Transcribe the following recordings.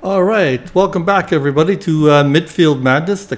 All right, welcome back everybody to Midfield Madness, the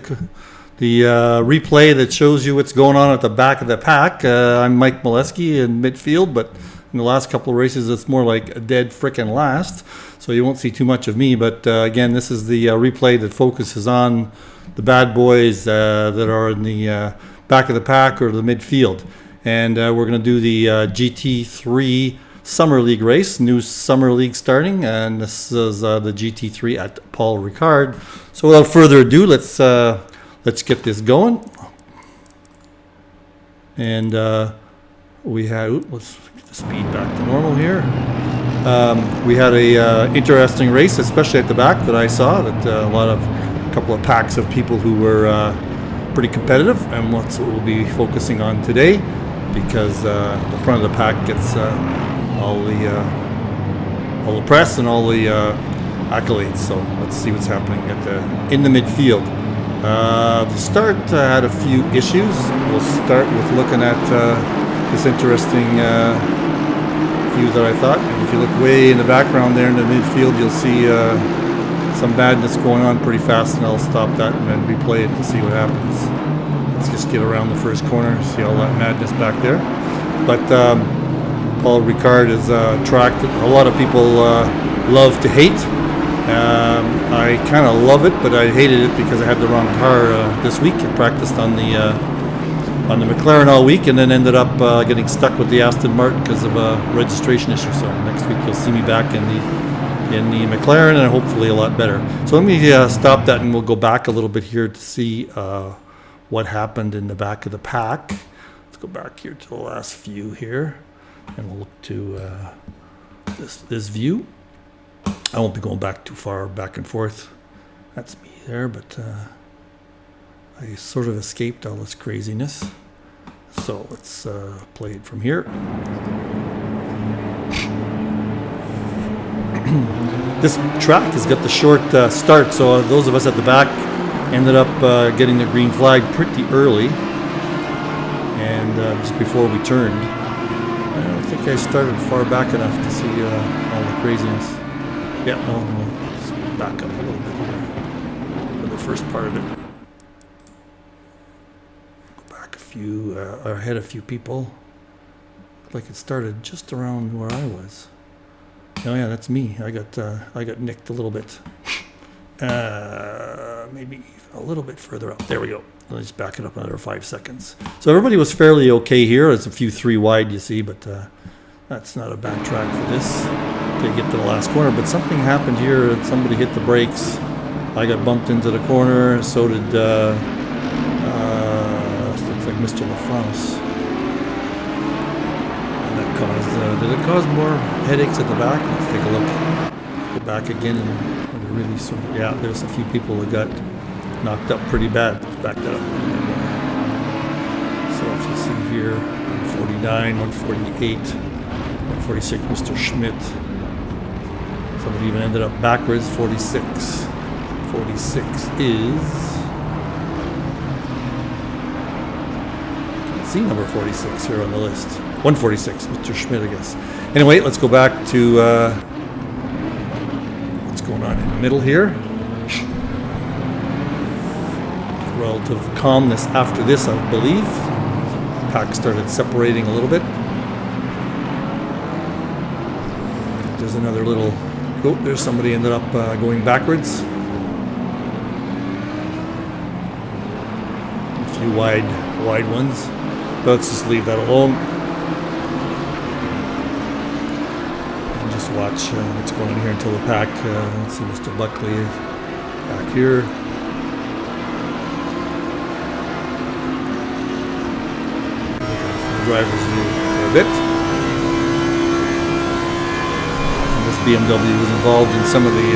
replay that shows you what's going on at the back of the pack. I'm Mike Molesky in midfield, but in the last couple of races it's more like a dead frickin' last, so you won't see too much of me. But again, this is the replay that focuses on the bad boys that are in the back of the pack or the midfield. And we're going to do the GT3 Summer League race, new Summer League starting, and this is the GT3 at Paul Ricard. So without further ado, let's get this going. And we had, let's get the speed back to normal here. We had a interesting race, especially at the back that I saw, that a couple of packs of people who were pretty competitive, and that's what we'll be focusing on today, because the front of the pack gets all the press and all the accolades. So let's see what's happening in the midfield. The start had a few issues. We'll start with looking at this interesting view that I thought. And if you look way in the background there in the midfield, you'll see some madness going on pretty fast, and I'll stop that and then replay it to see what happens. Let's just get around the first corner, see all that madness back there. But Paul Ricard is a track that a lot of people love to hate. I kind of love it, but I hated it because I had the wrong car this week. I practiced on the McLaren all week, and then ended up getting stuck with the Aston Martin because of a registration issue. So next week you'll see me back in the McLaren, and hopefully a lot better. So let me stop that, and we'll go back a little bit here to see what happened in the back of the pack. Let's go back here to the last few here. And we'll look to this view. I won't be going back too far back and forth. That's me there, but I sort of escaped all this craziness. So let's play it from here. This track has got the short start, so those of us at the back ended up getting the green flag pretty early, and just before we turned. I don't think I started far back enough to see all the craziness. Yeah, let's back up a little bit here for the first part of it. Go back ahead a few people. Looked like it started just around where I was. Oh yeah, that's me. I got nicked a little bit. Maybe a little bit further up. There we go. Let's back it up another 5 seconds. So everybody was fairly okay here. There's a few 3 wide, you see, but that's not a bad track for this to get to the last corner. But something happened here. Somebody hit the brakes. I got bumped into the corner. So did looks like Mr. LaFrance. And that caused. Did it cause more headaches at the back? Let's take a look. Go back again and really sort of, yeah. There's a few people that got knocked up pretty bad. Let's back that up. So if you see here, 149, 148, 146, Mr. Schmidt. Somebody even ended up backwards, 46. 46 is... Can't see number 46 here on the list. 146, Mr. Schmidt, I guess. Anyway, let's go back to what's going on in the middle here. Relative calmness after this, I believe. The pack started separating a little bit. There's another little... Oh, there's somebody ended up going backwards. A few wide ones. But let's just leave that alone. And just watch what's going on here until the pack... let's see Mr. Buckley back here. Drivers view for a bit. And this BMW was involved in some of the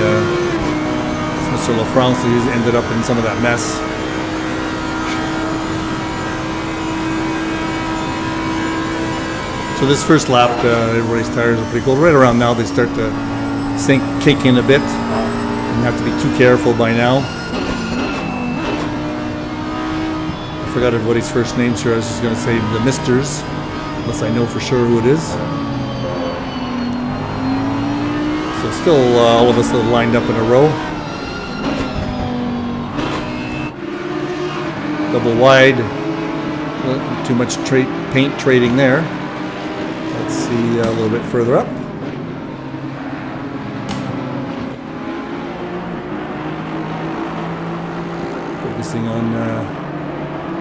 Mr. LaFrance, who's ended up in some of that mess. So this first lap, everybody's tires are pretty cold. Right around now they start to kick in a bit, and have to be too careful by now. I forgot everybody's first names here. I was just going to say the Misters, unless I know for sure who it is. So So still all of us are lined up in a row. Double wide. Not too much paint trading there. Let's see a little bit further up. Focusing on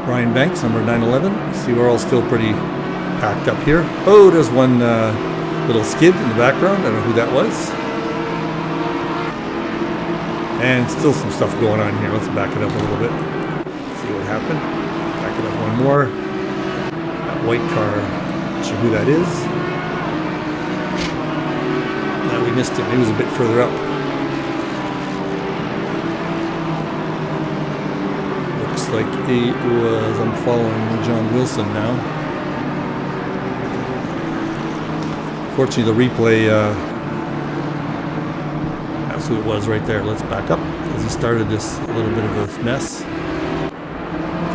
Ryan Banks, number 911. See, we're all still pretty packed up here. Oh, there's one little skid in the background. I don't know who that was. And still some stuff going on here. Let's back it up a little bit. See what happened. Back it up one more. That white car, not sure who that is. No, we missed him. He was a bit further up. Looks like he was, I'm following John Wilson now. Fortunately, the replay, that's who it was right there. Let's back up, because he started this a little bit of a mess.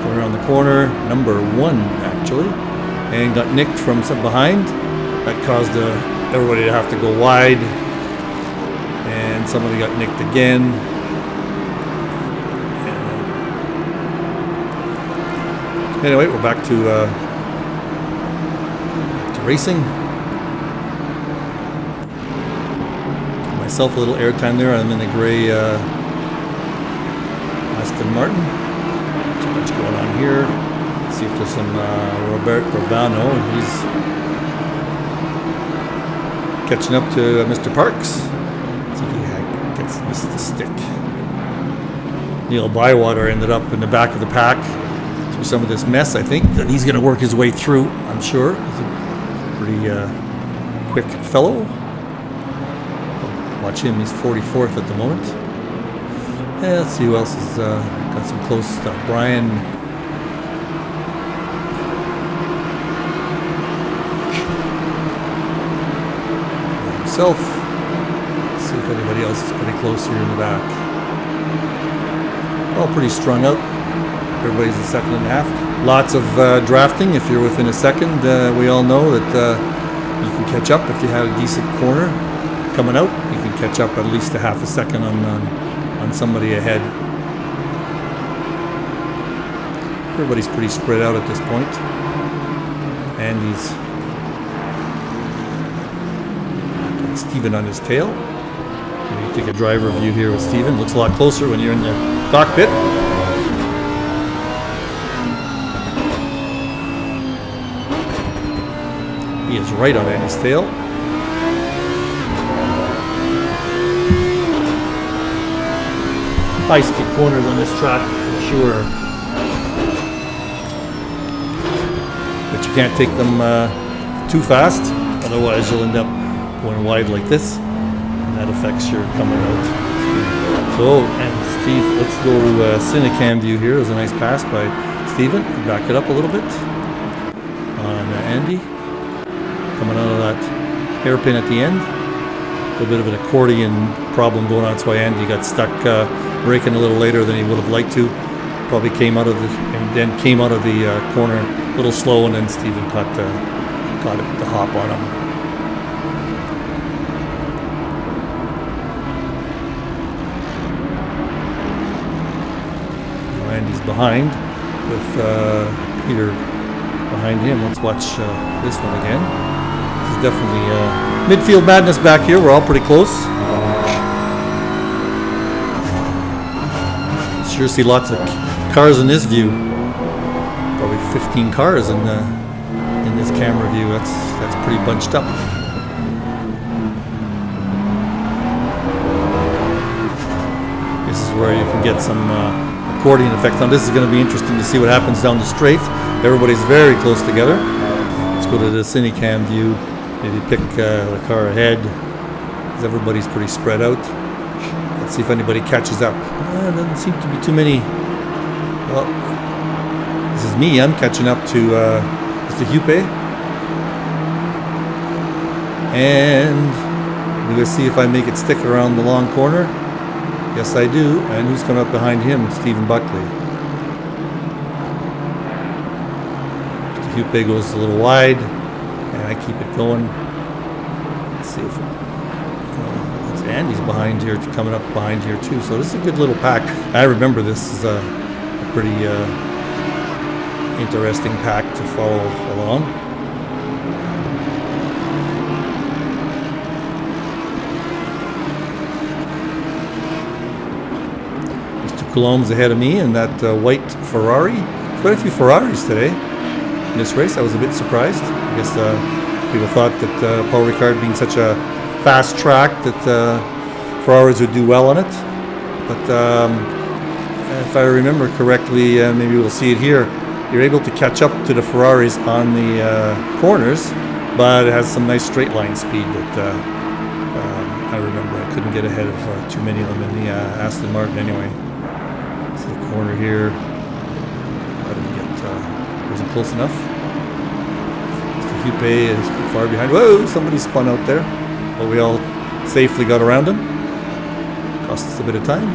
Going around the corner, number 1 actually, and got nicked from some behind. That caused everybody to have to go wide, and somebody got nicked again. Anyway, we're back to racing. Myself a little airtime there. I'm in the gray Aston Martin. Not too much going on here. Let's see if there's some Robert Urbano. He's catching up to Mr. Parks. Let's see if he gets missed the stick. Neil Bywater ended up in the back of the pack through some of this mess. I think that he's going to work his way through, I'm sure. He's a pretty quick fellow. Watch him, he's 44th at the moment. Yeah, let's see who else has got some close stuff. Brian. Himself. Let's see if anybody else is pretty close here in the back. All pretty strung out. Everybody's a second and a half. Lots of drafting. If you're within a second, we all know that you can catch up if you have a decent corner coming out. You can catch up at least a half a second on somebody ahead. Everybody's pretty spread out at this point. Andy's got Steven on his tail. Maybe take a driver view here with Steven. Looks a lot closer when you're in the cockpit. He is right on Andy's tail. High-speed corners on this track for sure, but you can't take them too fast, otherwise you'll end up going wide like this, and that affects your coming out. So, and Steve, let's go to Cinecam view here. There's a nice pass by Steven. Back it up a little bit on Andy, coming out of that hairpin at the end. A little bit of an accordion problem going on. That's why Andy got stuck braking a little later than he would have liked to. Probably came out of the corner a little slow, and then Steven caught it the hop on him. Andy's behind with Peter behind him. Let's watch this one again. This is definitely midfield madness back here. We're all pretty close. Sure see lots of cars in this view. Probably 15 cars in this camera view. That's pretty bunched up. This is where you can get some accordion effect. Now this is going to be interesting to see what happens down the straight. Everybody's very close together. Let's go to the Cinecam view. Maybe pick the car ahead, because everybody's pretty spread out. Let's see if anybody catches up. Doesn't seem to be too many. Well, this is me. I'm catching up to Mr. Hupe. And we're going to see if I make it stick around the long corner. Yes, I do. And who's coming up behind him? Stephen Buckley. Mr. Hupe goes a little wide. And I keep it going. Let's see if it's Andy's behind here, coming up behind here too. So this is a good little pack. I remember this is a pretty interesting pack to follow along. Mr. Coulombe's ahead of me in that white Ferrari. Quite a few Ferraris today in this race. I was a bit surprised. I guess people thought that Paul Ricard being such a fast track that Ferraris would do well on it. But if I remember correctly, maybe we'll see it here, you're able to catch up to the Ferraris on the corners, but it has some nice straight line speed that I remember. I couldn't get ahead of too many of them in the Aston Martin anyway. So the corner here, I didn't get, wasn't close enough. Mr. Hupe is too far behind. Whoa, somebody spun out there, but we all safely got around him. Cost us a bit of time.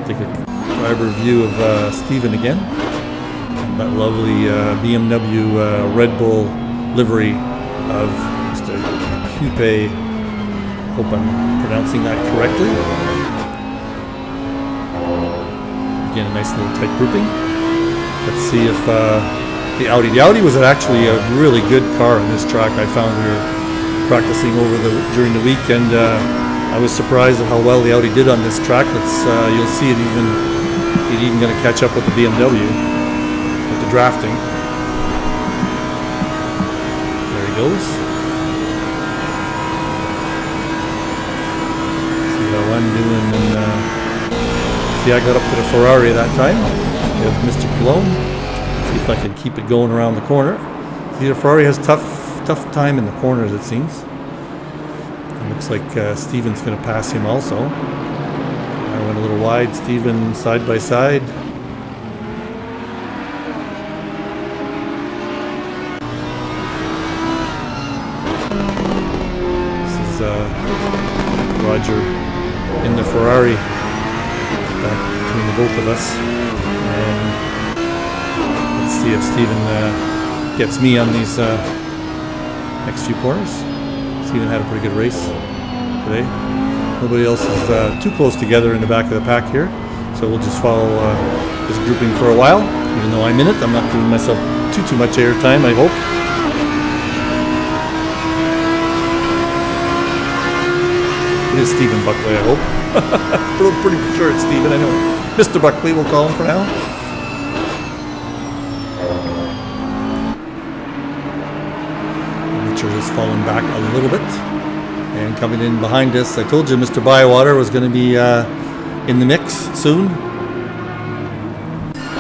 Take a driver view of Stephen again. That lovely BMW Red Bull livery of Mr. Hupe. Hope I'm pronouncing that correctly. Again, a nice little tight grouping. Let's see if the Audi was actually a really good car on this track. I found we were practicing during the week, and I was surprised at how well the Audi did on this track. You'll see it even going to catch up with the BMW with the drafting. There he goes. See how I'm doing. And see, I got up to the Ferrari that time with Mr. Coulombe. See if I can keep it going around the corner. See, the Ferrari has tough time in the corners, it seems. Looks like Stephen's going to pass him also. I went a little wide. Stephen side by side. This is Roger in the Ferrari back between the both of us. And let's see if Stephen gets me on these next few corners. Stephen had a pretty good race today. Nobody else is too close together in the back of the pack here, so we'll just follow this grouping for a while. Even though I'm in it, I'm not giving myself too much air time, I hope. It is Stephen Buckley, I hope. I'm pretty sure it's Stephen anyway. Mr. Buckley, we'll call him for now. Richard has fallen back a little bit. And coming in behind us, I told you Mr. Bywater was going to be in the mix soon.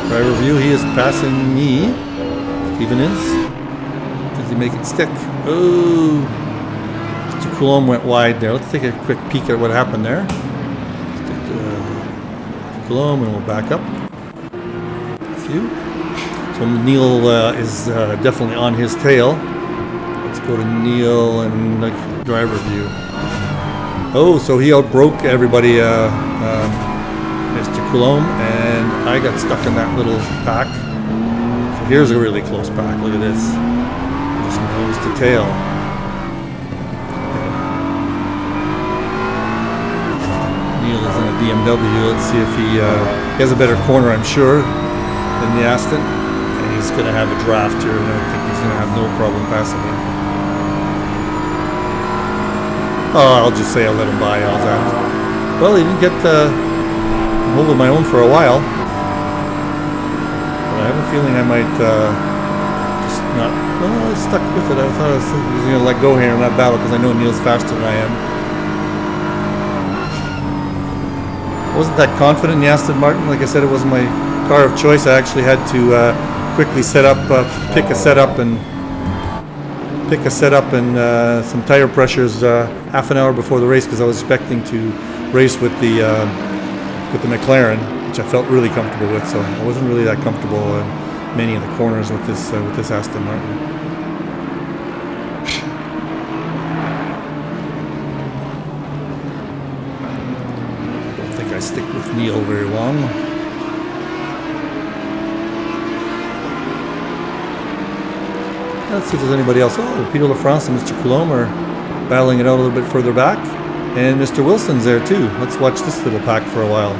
Driver view, he is passing me. Stephen is. Does he make it stick? Oh, Mr. Coulombe went wide there. Let's take a quick peek at what happened there. Stick to Coulombe and we'll back up a few. So Neil is definitely on his tail. Let's go to Neil and the driver view. Oh, so he outbroke everybody, Mr. Coulombe, and I got stuck in that little pack. So here's a really close pack. Look at this. Just nose to tail. Neil is in a BMW. Let's see if he has a better corner, I'm sure, than the Aston. And he's going to have a draft here, and I think he's going to have no problem passing him. Oh, I'll just say I'll let him by. How's that? Well, he didn't get hold of my own for a while. But I have a feeling I might just not... Well, I stuck with it. I thought I was going to let go here in that battle because I know Neil's faster than I am. I wasn't that confident in the Aston Martin. Like I said, it wasn't my car of choice. I actually had to quickly set up, pick a setup and some tire pressures half an hour before the race because I was expecting to race with the McLaren, which I felt really comfortable with. So I wasn't really that comfortable in many of the corners with this Aston Martin. I don't think I stick with Neil very long. Let's see if there's anybody else. Oh, Peter LaFrance and Mr. Coulombe are battling it out a little bit further back. And Mr. Wilson's there too. Let's watch this little pack for a while.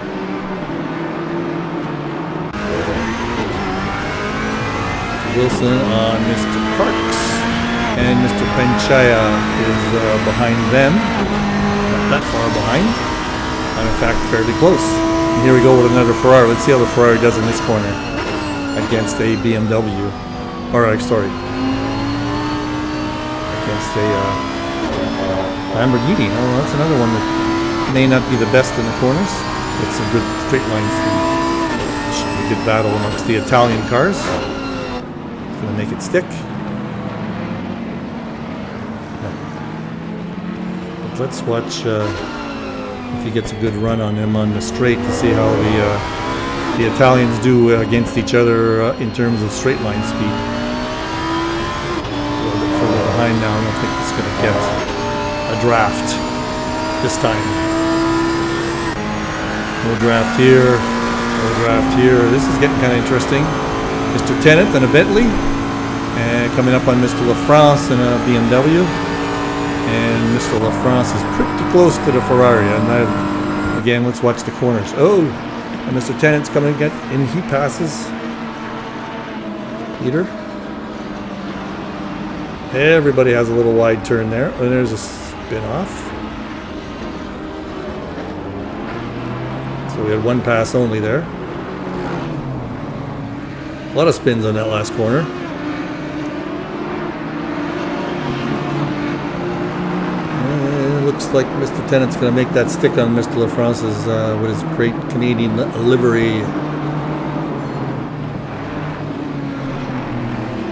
Mr. Wilson on Mr. Parks. And Mr. Panchaya is behind them. Not that far behind. In fact, fairly close. And here we go with another Ferrari. Let's see how the Ferrari does in this corner against a BMW. Or, sorry. Against a Lamborghini. Oh, that's another one that may not be the best in the corners. It's a good straight line speed. Should be a good battle amongst the Italian cars. It's going to make it stick. But let's watch if he gets a good run on him on the straight to see how the Italians do against each other in terms of straight line speed. A little bit further behind now. I don't think it's going to get a draft this time. No draft here, no draft here. This is getting kind of interesting. Mr. Tennant and a Bentley, and coming up on Mr. LaFrance and a BMW, and Mr. LaFrance is pretty close to the Ferrari. And again, let's watch the corners. Oh, and Mr. Tennant's coming again, and he passes Peter. Everybody has a little wide turn there, and there's a spin off. So we had one pass only there. A lot of spins on that last corner. And it looks like Mr. Tennant's going to make that stick on Mr. LaFrance's with his great Canadian livery.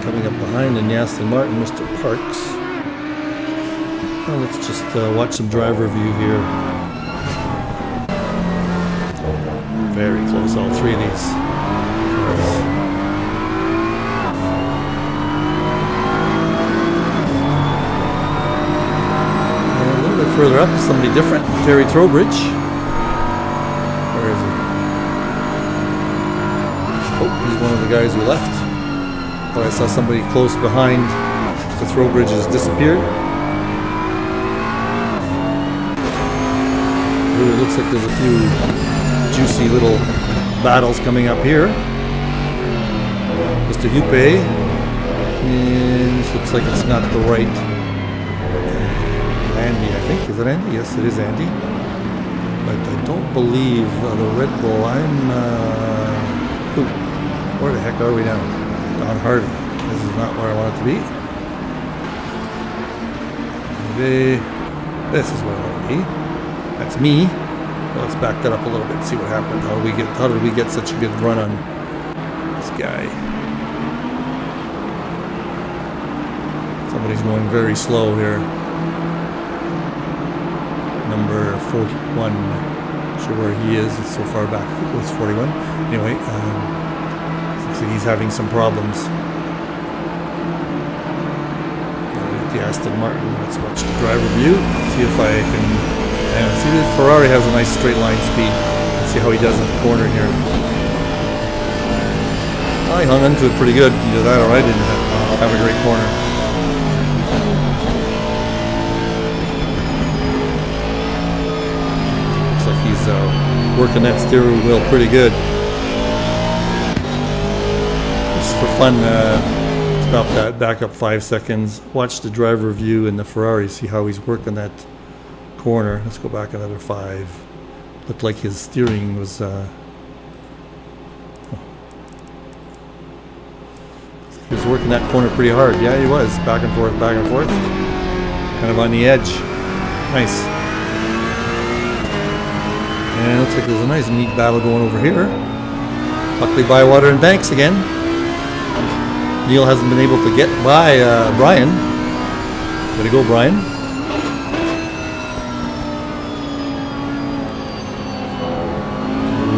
Coming up behind in Aston Martin, Mr. Parks. Well, let's just watch some driver view here. Very close, all three of these. And a little bit further up, somebody different, Terry Trowbridge. Where is he? Oh, he's one of the guys who left. But I saw somebody close behind. The Trowbridge has disappeared. Ooh, it looks like there's a few juicy little battles coming up here. Mr. Hupe. And this looks like it's not the right Andy, I think. Is it Andy? Yes, it is Andy. But I don't believe the Red Bull. Where the heck are we now? Don Hardy. This is not where I want it to be. Maybe this is where I want to be. That's me. Well, let's back that up a little bit and see what happened. How did we get such a good run on this guy? Somebody's going very slow here. Number 41. Not sure where he is. It's so far back. I think it was 41. Anyway, looks like he's having some problems. The Aston Martin. Let's watch the driver view. See if I can. See, the Ferrari has a nice straight line speed. Let's see how he does in the corner here. I hung onto it pretty good. Either that or I didn't have a great corner. Looks like he's working that steering wheel pretty good. Just for fun. Stop that, back up 5 seconds, watch the driver view in the Ferrari, see how he's working that corner. Let's go back another 5. Looked like his steering was he was working that corner pretty hard. Yeah, he was, back and forth, kind of on the edge. Nice. And it looks like there's a nice neat battle going over here. Buckley, Bywater, and Banks again. Neil hasn't been able to get by Brian. Way to go, Brian.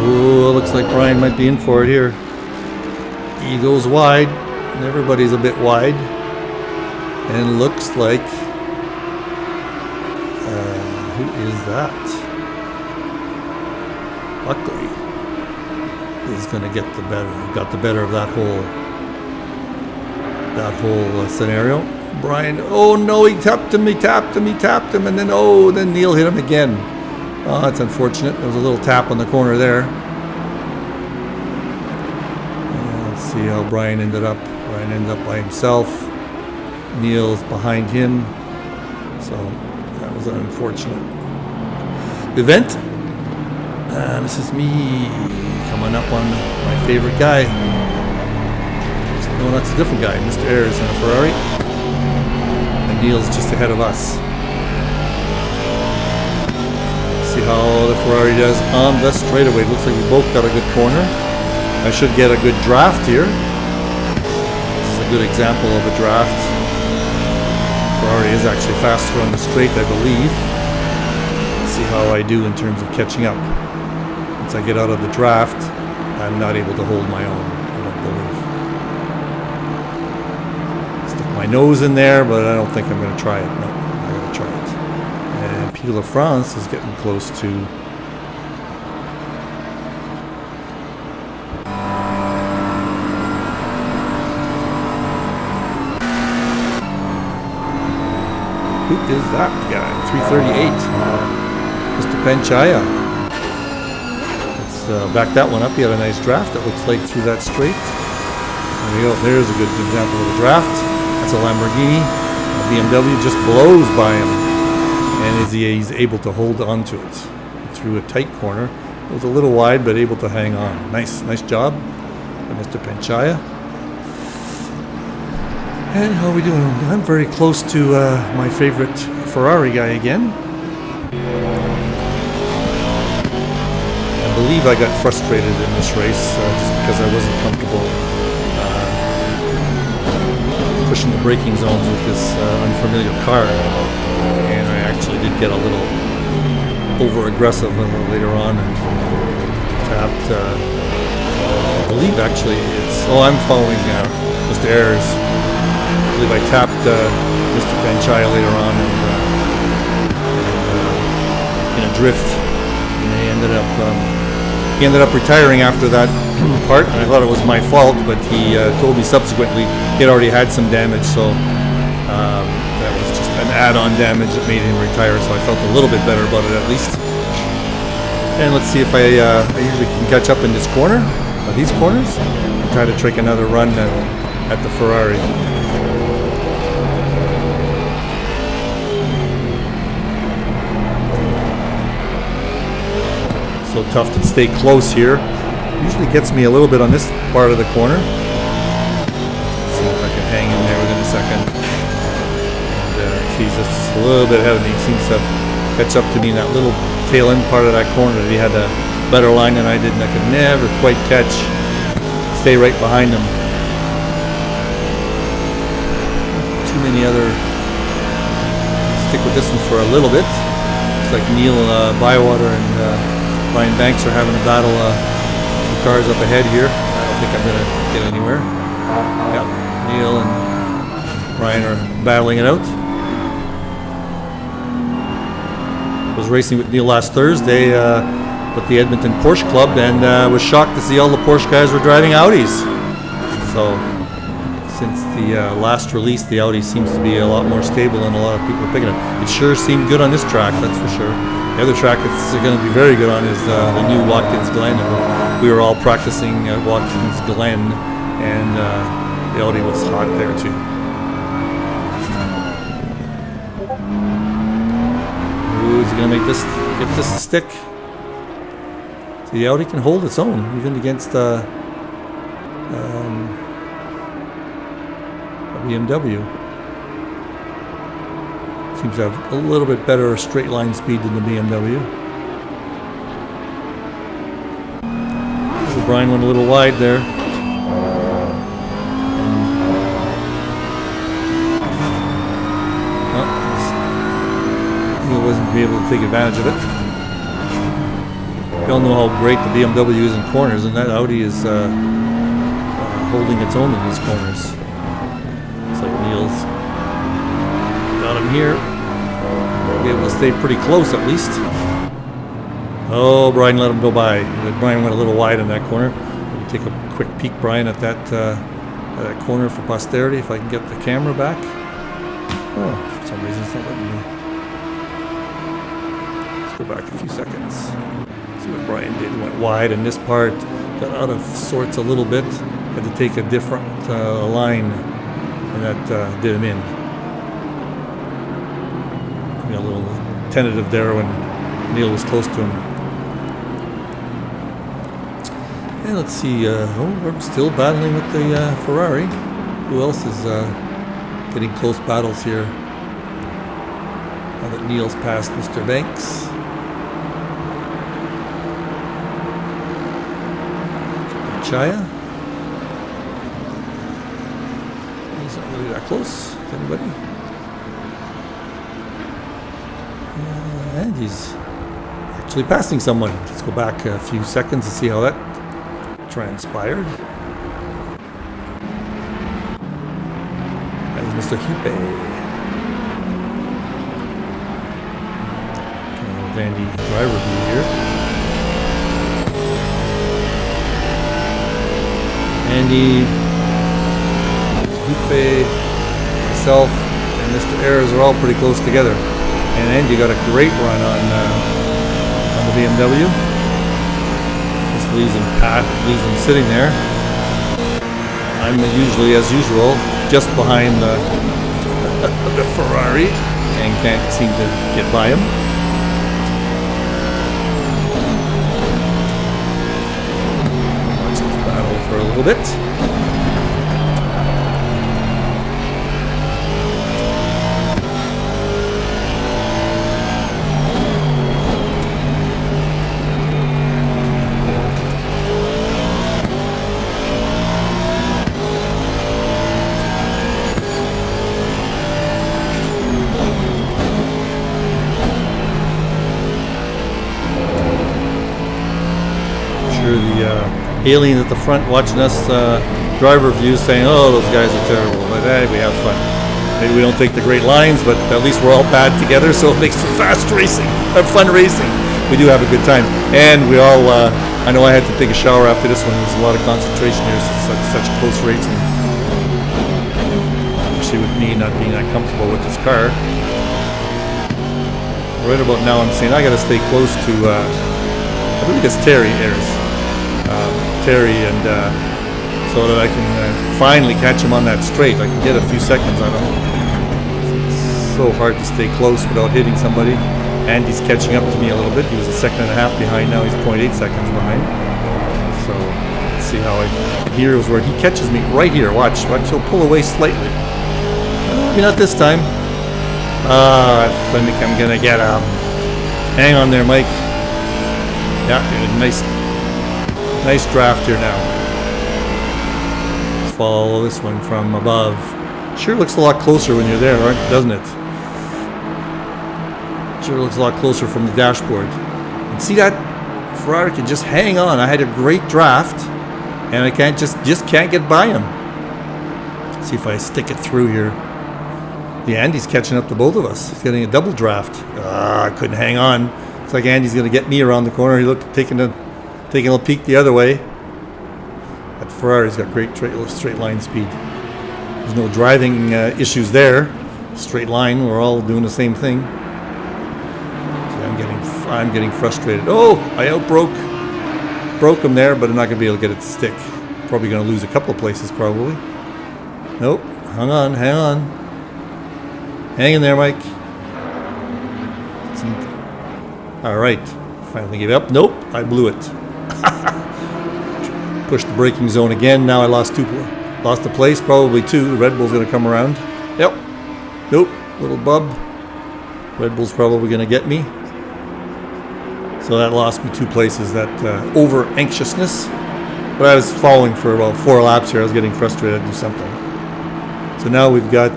Ooh, looks like Brian might be in for it here. He goes wide, and everybody's a bit wide. And looks like... who is that? Buckley is going to get got the better of that whole scenario. Brian, oh no, he tapped him, and then, oh, then Neil hit him again. Oh, that's unfortunate. There was a little tap on the corner there. Let's see how Brian ended up. Brian ended up by himself. Neil's behind him. So that was an unfortunate event. This is me coming up on my favorite guy. No, that's a different guy. Mr. Ayers in a Ferrari. And Neil's just ahead of us. Let's see how the Ferrari does on the straightaway. Looks like we both got a good corner. I should get a good draft here. This is a good example of a draft. Ferrari is actually faster on the straight, I believe. Let's see how I do in terms of catching up. Once I get out of the draft, I'm not able to hold my own, I don't believe. Stick my nose in there, but I don't think I'm going to try it. No, I'm going to try it. And Peter LaFrance is getting close to... Who is that guy? 338. Mr. Panchaya. Let's back that one up. He had a nice draft, it looks like, through that straight. There we go. There's a good example of a draft. That's a Lamborghini. A BMW just blows by him. And he's able to hold on to it through a tight corner. It was a little wide, but able to hang on. Nice job by Mr. Panchaya. And how are we doing? I'm very close to my favorite Ferrari guy again. I believe I got frustrated in this race just because I wasn't comfortable pushing the braking zones with this unfamiliar car. And I actually did get a little over-aggressive later on and tapped, I believe actually it's, oh, I'm following Mr. Ayers. I believe I tapped Mr. Panchaya later on and in a drift, and he ended up retiring after that part. And I thought it was my fault, but he told me subsequently he had already had some damage, so that was just an add-on damage that made him retire. So I felt a little bit better about it at least. And let's see if I usually can catch up in this corner, these corners, and try to take another run at the Ferrari. So tough to stay close here. Usually gets me a little bit on this part of the corner. Let's see if I can hang in there within a second. And he's just a little bit ahead of me. He seems to catch up to me in that little tail end part of that corner. He had a better line than I did, and I could never quite stay right behind him. Too many other. Stick with this one for a little bit. Looks like Neil Bywater and Brian Banks are having a battle. The cars up ahead here. I don't think I'm going to get anywhere. Yeah, Neil and Brian are battling it out. I was racing with Neil last Thursday with the Edmonton Porsche Club, and was shocked to see all the Porsche guys were driving Audis. So since the last release, the Audi seems to be a lot more stable and a lot of people are picking it. It sure seemed good on this track, that's for sure. The other track it's going to be very good on is the new Watkins Glen. And we were all practicing at Watkins Glen, and the Audi was hot there too. Ooh, is he going to get this to stick? So the Audi can hold its own, even against a BMW. Seems to have a little bit better straight line speed than the BMW. So Brian went a little wide there. He wasn't going to be able to take advantage of it. We all know how great the BMW is in corners, and that Audi is holding its own in these corners. Looks like Neil's got him here. We'll be able to stay pretty close at least. Oh, Brian let him go by. Brian went a little wide in that corner. Let me take a quick peek, Brian, at that corner for posterity if I can get the camera back. Oh, for some reason it's not letting me. Let's go back a few seconds. See what Brian did. Went wide, and this part got out of sorts a little bit. Had to take a different line, and that did him in. A little tentative there when Neil was close to him. And let's see, we're still battling with the Ferrari. Who else is getting close battles here? Now that Neil's passed Mr. Banks. Chaya. He's not really that close to anybody. And he's actually passing someone. Let's go back a few seconds to see how that transpired. That is Mr. Hupe. Vandy driver view here. Andy, Hupe, myself, and Mr. Ayers are all pretty close together. And Andy got a great run on the BMW. Just leaves him sitting there. I'm usually, as usual, just behind the Ferrari and can't seem to get by him. Watch this battle for a little bit. Aliens at the front watching us driver views saying, oh, those guys are terrible, but hey, we have fun. Maybe we don't take the great lines, but at least we're all bad together, so it makes for fast racing, fun racing. We do have a good time. And we all, I know I had to take a shower after this one. There's a lot of concentration here. It's such close racing. Especially with me not being that comfortable with this car. Right about now I'm saying I got to stay close to, I believe it's Terry Ayers. Terry, and so that I can finally catch him on that straight. I can get a few seconds on him. It's so hard to stay close without hitting somebody. And he's catching up to me a little bit. He was a second and a half behind. Now he's 0.8 seconds behind. So let's see how here's where he catches me right here. Watch, he'll pull away slightly. Maybe not this time. I think I'm gonna get him. Hang on there, Mike. Yeah, nice draft here now. Let's follow this one from above. Sure looks a lot closer when you're there, doesn't it? Sure looks a lot closer from the dashboard. And see that Ferrari can just hang on. I had a great draft, and I can't just can't get by him. Let's see if I stick it through here. Yeah, Andy's catching up to both of us. He's getting a double draft. I couldn't hang on. It's like Andy's going to get me around the corner. He looked taking a little peek the other way. That Ferrari's got great straight line speed. There's no driving issues there. Straight line, we're all doing the same thing. So I'm getting frustrated. Oh, I broke him there, but I'm not going to be able to get it to stick. Probably going to lose a couple of places, probably. Nope. Hang on. Hang in there, Mike. All right. Finally gave up. Nope, I blew it. Pushed the braking zone again. Now I lost a place, probably two. The Red Bull's going to come around. Yep. Nope. Little bub. Red Bull's probably going to get me. So that lost me 2 places. That over anxiousness. But I was following for about 4 laps here. I was getting frustrated to do something. So now we've got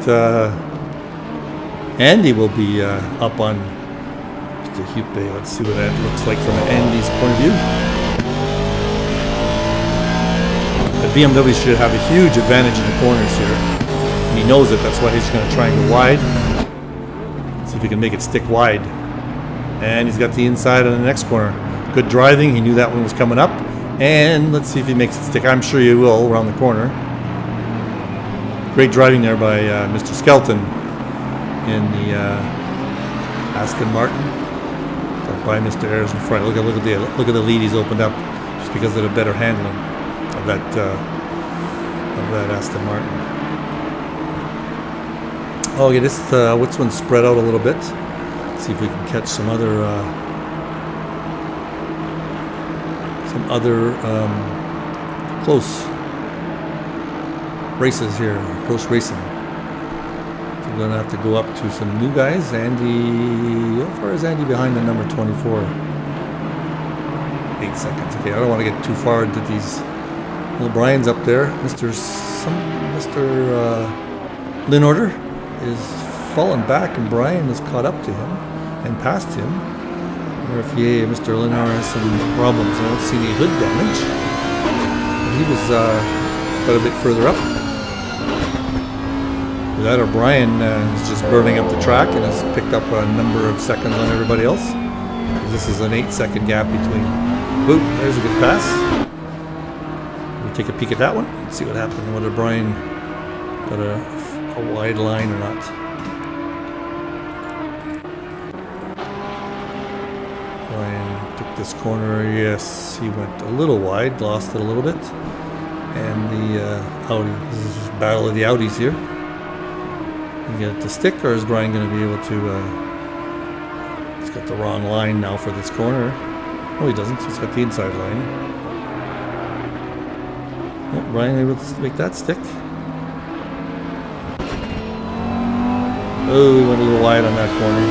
Andy will be up on Mr. Hupe. Let's see what that looks like from Andy's point of view. The BMW should have a huge advantage in the corners here. And he knows it. That's why he's going to try and go wide. See if he can make it stick wide. And he's got the inside on the next corner. Good driving. He knew that one was coming up. And let's see if he makes it stick. I'm sure he will around the corner. Great driving there by Mr. Skelton. in the Aston Martin. By Mr. Ayres in front. Look at the lead he's opened up, just because of the better handling of that Aston Martin. Oh, yeah, this one's spread out a little bit. Let's see if we can catch some other close races here, close racing. So we're gonna have to go up to some new guys. Andy, how far is Andy behind the number 24? 8 seconds. Okay, I don't want to get too far into these. Well, Brian's up there. Mr. Linorder is falling back, and Brian has caught up to him and passed him. I wonder if Mr. Linorder has some problems. I don't see any hood damage. He was quite a bit further up. That or Brian is just burning up the track and has picked up a number of seconds on everybody else. This is an 8-second gap between. Boop, there's a good pass. We'll take a peek at that one and see what happened, whether Brian got a wide line or not. Brian took this corner. Yes, he went a little wide, lost it a little bit. And the Audi, this is the battle of the Audis here. Get it to stick, or is Brian going to be able to he's got the wrong line now for this corner. No, he doesn't. He's got the inside line. Oh, Brian able to make that stick. Oh, he went a little wide on that corner.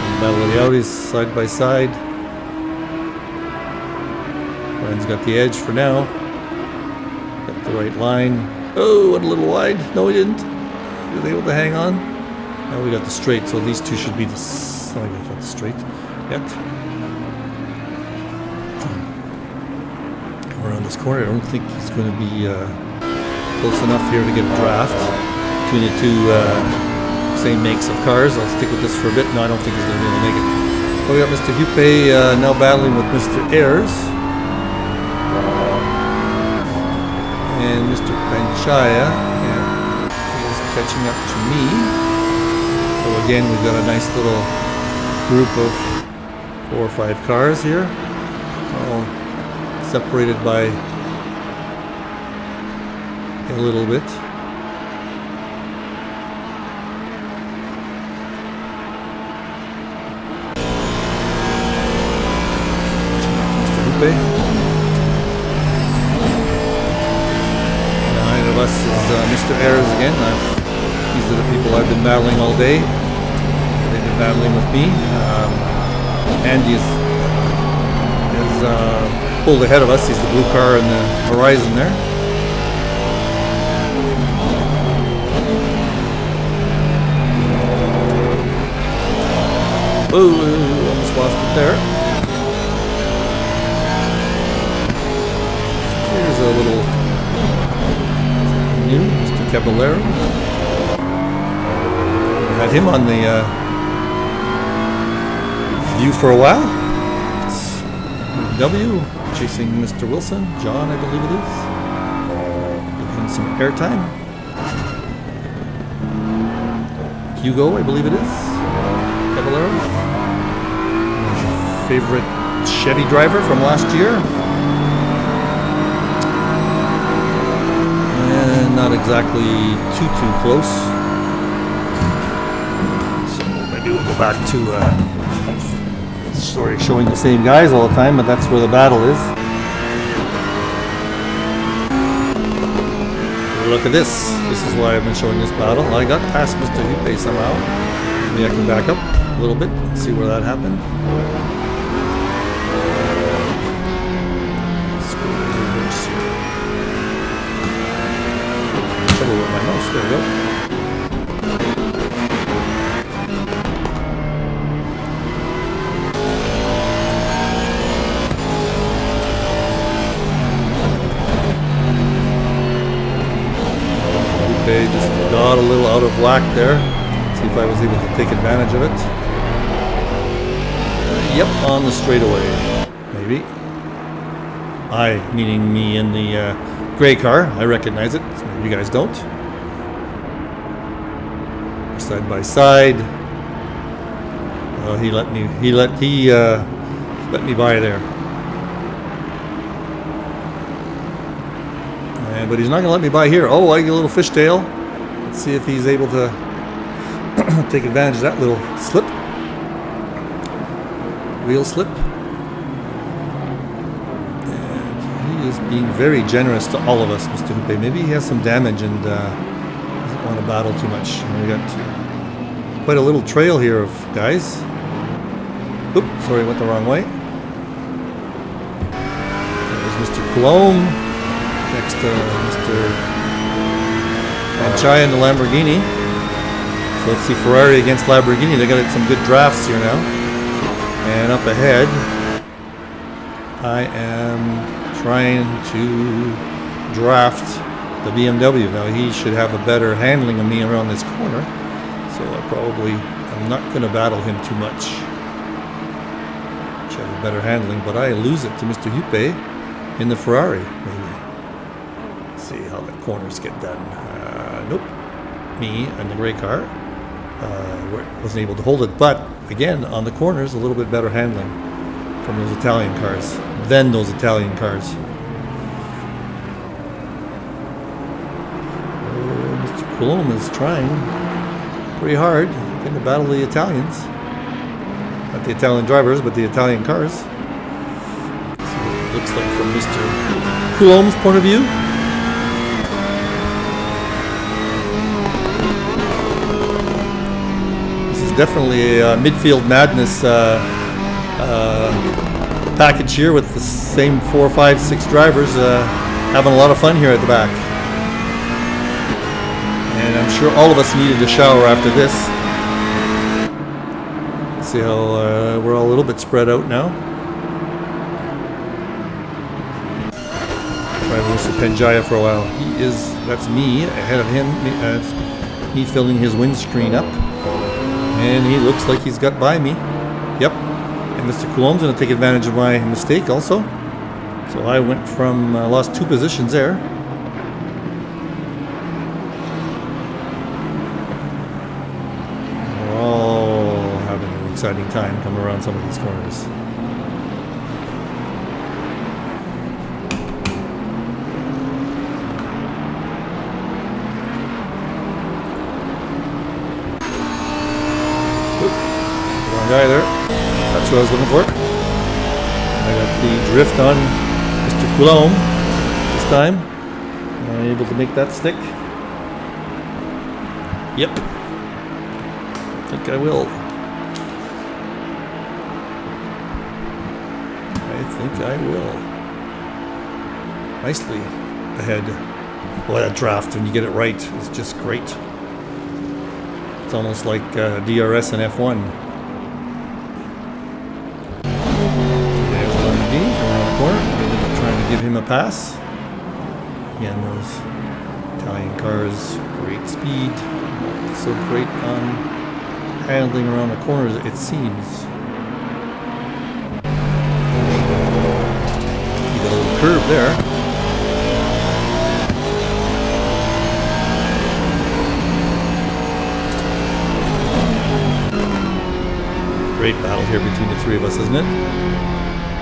And battle of the Audis side by side. Brian's got the edge for now. Got the right line. Oh, went a little wide. No, he didn't. He was able to hang on. Now we got the straight, so these two should be the. Oh, I got the straight yet. Around this corner, I don't think he's going to be close enough here to get a draft between the two same makes of cars. I'll stick with this for a bit. No, I don't think he's going to be able to make it. So we got Mr. Hupe now battling with Mr. Ayres. And Mr. Panchaya is catching up to me. So again, we've got a nice little group of 4 or 5 cars here, all separated by a little bit. Mr. Hupe. Us is Mr. Ayres again. These are the people I've been battling all day. They've been battling with me. Andy is pulled ahead of us. He's the blue car in the horizon there. Oh, almost lost it there. Here's a little Mr. Caballero. Had him on the view for a while. It's W chasing Mr. Wilson, John, I believe it is. Give him some airtime. Hugo, I believe it is. Caballero. Favorite Chevy driver from last year. Not exactly too close. So maybe we'll go back to sorry, showing the same guys all the time, but that's where the battle is. Look at this. This is why I've been showing this battle. I got past Mr. Hupe somehow. Maybe I can back up a little bit and see where that happened. With my mouse, there we go. Okay, just got a little out of whack there. See if I was able to take advantage of it. Yep, on the straightaway, maybe. I, meaning me in the gray car. I recognize it. You guys don't. side by side. He let me by there. But he's not going to let me by here. Oh, I get a little fishtail. Let's see if he's able to take advantage of that little slip. Wheel slip. And he is being very generous to all of us, Mr. Hoope. Maybe he has some damage and doesn't want to battle too much. And we got quite a little trail here of guys. Oops, sorry, I went the wrong way. There's Mr. Coulomb. Next to Mr. Manchai in the Lamborghini. So let's see Ferrari against Lamborghini. They got some good drafts here now. And up ahead, I am trying to draft the BMW. Now he should have a better handling of me around this corner. So I'm not going to battle him too much. Should have a better handling, but I lose it to Mr. Hoope in the Ferrari, maybe. See how the corners get done. Nope. Me and the gray car wasn't able to hold it, but again on the corners a little bit better handling from those Italian cars. Mr. Coulomb is trying pretty hard to battle the Italians. Not the Italian drivers, but the Italian cars. Let's see what it looks like from Mr. Coulomb's point of view. Definitely a midfield madness package here with the same 4, 5, 6 drivers having a lot of fun here at the back. And I'm sure all of us needed a shower after this. Let's see how we're all a little bit spread out now. Driving Mr. Penjaya for a while. That's me ahead of him. That's me filling his windscreen up. And he looks like he's got by me. Yep. And Mr. Coulomb's going to take advantage of my mistake also. So I went from, lost 2 positions there. We're all having an exciting time coming around some of these corners. Guy there. That's what I was looking for. I got the drift on Mr. Coulomb this time. Am I able to make that stick? Yep. I think I will. Nicely ahead. Boy, that draft, when you get it right, is just great. It's almost like DRS and F1. Trying to give him a pass. Again, those Italian cars, great speed, not so great on handling around the corners, it seems. You got a little curve there. Great battle here between the 3 of us, isn't it?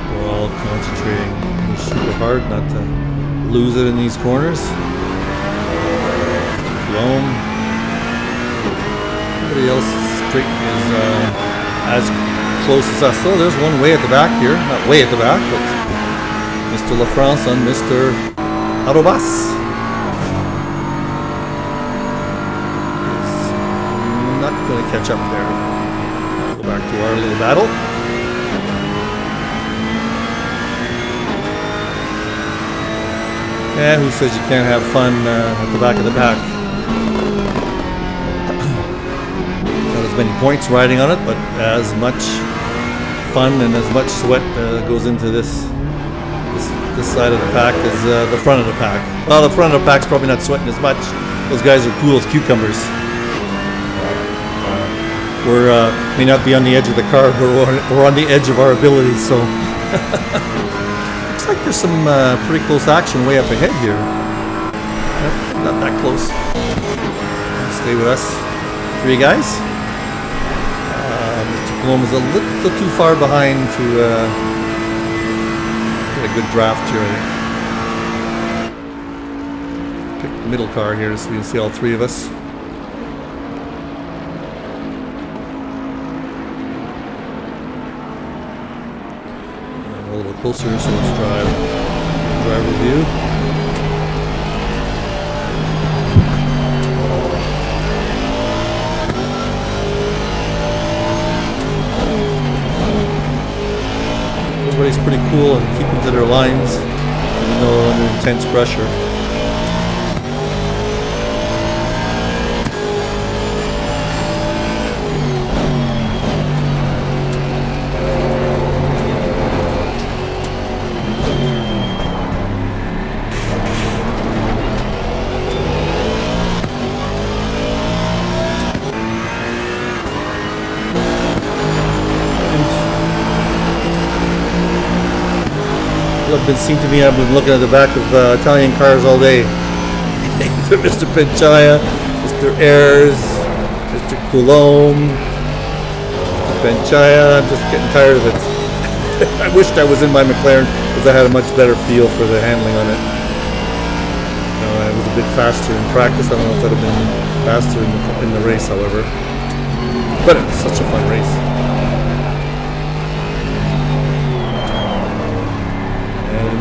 We're all concentrating super hard not to lose it in these corners. Coulomb. Everybody else straight is as close as us. So there's one way at the back here. Not way at the back, but Mr. LaFrance on Mr. Arobas. Is not going to catch up there. Go back to our little battle. Yeah, who says you can't have fun at the back of the pack? Not as many points riding on it, but as much fun and as much sweat goes into this side of the pack as the front of the pack. Well, the front of the pack's probably not sweating as much. Those guys are cool as cucumbers. We're may not be on the edge of the car, but we're on the edge of our abilities, so. Looks like there's some pretty close action way up ahead here. Yep, not that close. Stay with us. 3 guys. Mr. Colomb is a little too far behind to get a good draft here, I think. Pick the middle car here so we can see all 3 of us. And a little closer, so let's driver view. Everybody's pretty cool and keeping to their lines, even though under intense pressure. I've been seen to me. I've been looking at the back of Italian cars all day. Mr. Pinchaya, Mr. Ayres, Mr. Coulomb, Mr. Pinchaya. I'm just getting tired of it. I wished I was in my McLaren because I had a much better feel for the handling on it. I was a bit faster in practice. I don't know if that would have been faster in the race, however. But it was such a fun race.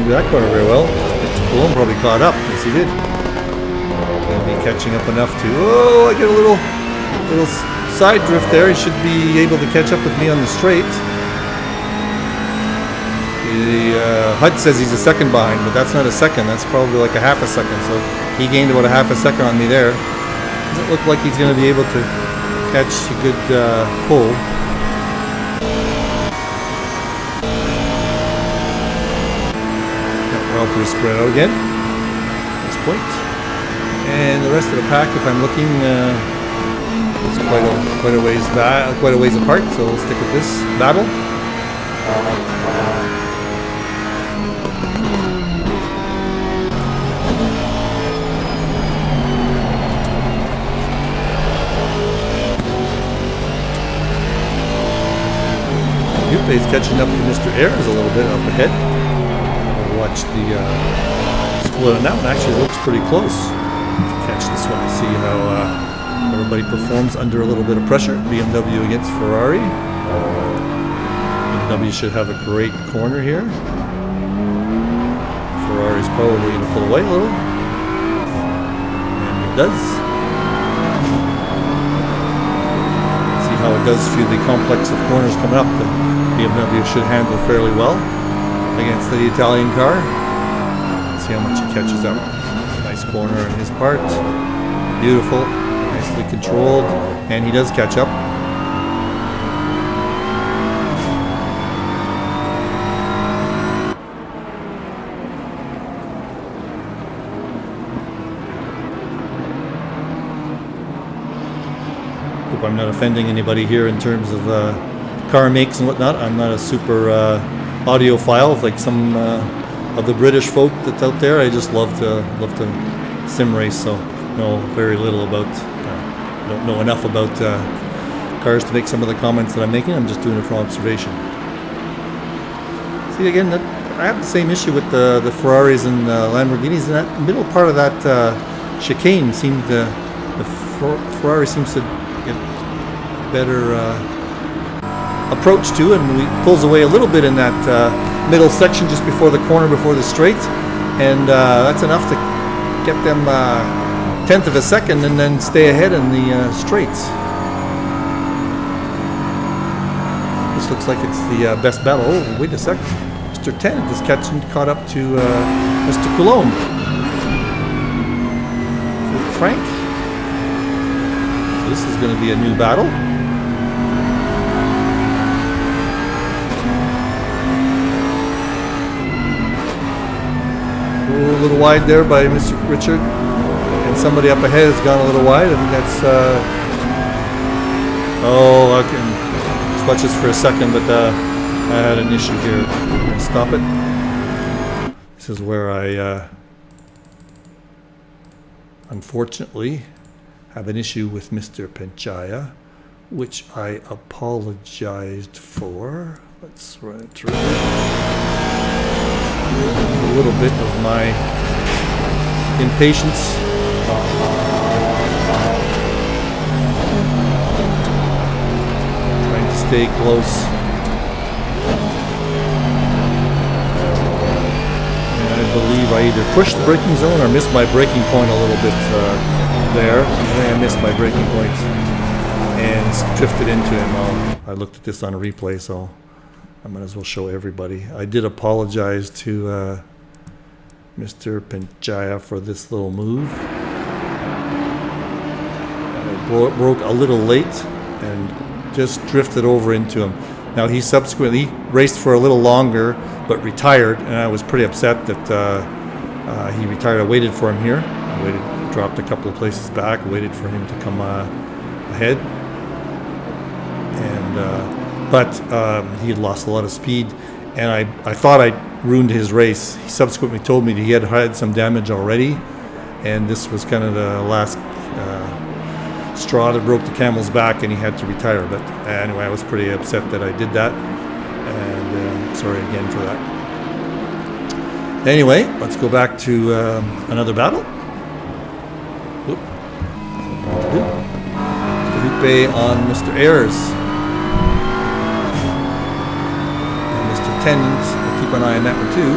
That corner very well. Coulomb probably caught up. Yes, he did. He'll be catching up enough to. Oh, I get a little side drift there. He should be able to catch up with me on the straight. The HUD says he's a second behind, but that's not a second. That's probably like a half a second. So he gained about a half a second on me there. Doesn't look like he's going to be able to catch a good pull. Pretty spread out again at this point, and the rest of the pack, if I'm looking, is quite a ways back, quite a ways apart. So we'll stick with this battle. Yuppe is catching up to Mr. Ayres a little bit up ahead. Watch the split on that one. Actually looks pretty close. Let's catch this one to see how everybody performs under a little bit of pressure. BMW against Ferrari. BMW should have a great corner here. Ferrari's probably going to pull away a little. And it does. Let's see how it does through the complex of corners coming up. The BMW should handle fairly well against the Italian car. Let's see how much he catches up. Nice corner on his part. Beautiful. Nicely controlled. And he does catch up. Hope I'm not offending anybody here in terms of car makes and whatnot. I'm not a super audiophile like some of the British folk that's out there. I just love to sim race, so know very little about. Don't know enough about cars to make some of the comments that I'm making. I'm just doing it from observation. See again, I have the same issue with the Ferraris and Lamborghinis. And that middle part of that chicane seemed the Ferrari seems to get better approach to, and he pulls away a little bit in that middle section just before the corner, before the straight, and that's enough to get them 1/10 of a second and then stay ahead in the straights. This looks like it's the best battle. Oh, wait a sec. Mr. Tennant is caught up to Mr. Coulomb. Frank. So this is going to be a new battle. A little wide there by Mr. Richard, and somebody up ahead has gone a little wide. I think that's oh, I can just watch this for a second, but I had an issue here. I'm going to stop it. This is where I unfortunately have an issue with Mr. Panchaya, which I apologized for. Let's run it through. A little bit of my impatience. Trying to stay close. And I believe I either pushed the braking zone or missed my braking point a little bit there. I think I missed my braking point and drifted into him. I looked at this on a replay, so I might as well show everybody. I did apologize to Mr. Panchaya for this little move. I broke a little late and just drifted over into him. Now he subsequently raced for a little longer, but retired, and I was pretty upset that he retired. I waited for him here. I waited, dropped a couple of places back, waited for him to come ahead. And but he had lost a lot of speed, and I thought I ruined his race. He subsequently told me that he had had some damage already, and this was kind of the last straw that broke the camel's back, and he had to retire. But anyway, I was pretty upset that I did that, and sorry again for that. Anyway, let's go back to another battle. Mr. Hoope on Mr. Ayers. Tennant, we'll keep an eye on that one too.